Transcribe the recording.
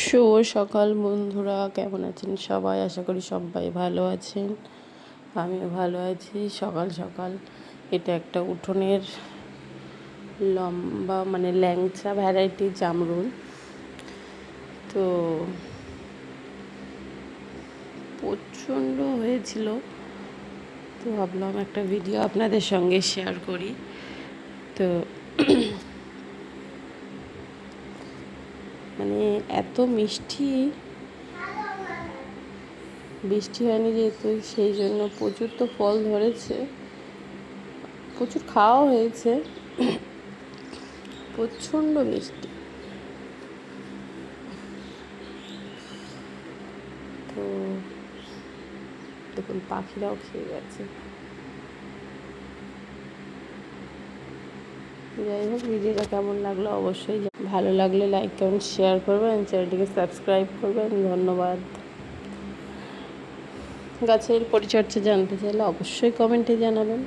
শুভ সকাল বন্ধুরা, কেমন আছেন সবাই? আশা করি সবাই ভালো আছেন। আমিও ভালো আছি। সকাল সকাল এটা একটা উঠোনের লম্বা ল্যাংচা ভ্যারাইটি জামরুল। তো প্রচণ্ড হয়েছিল, তো ভাবলাম একটা ভিডিও আপনাদের সঙ্গে শেয়ার করি। তো এত বৃষ্টি হয়নি যেহেতু, সেই জন্য প্রচুর তো ফল ধরেছে, প্রচুর খাওয়া হয়েছে। প্রচণ্ড মিষ্টি। তো দেখুন, পাখিরাও খেয়ে গেছে। যাই হোক, ভিডিওটা কেমন লাগলো অবশ্যই ভালো লাগলে লাইক কমেন্ট শেয়ার করবেন, চ্যানেলটিকে সাবস্ক্রাইব করবেন। ধন্যবাদ। গাছের পরিচর্যা জানতে চাইলে অবশ্যই কমেন্টে জানাবেন।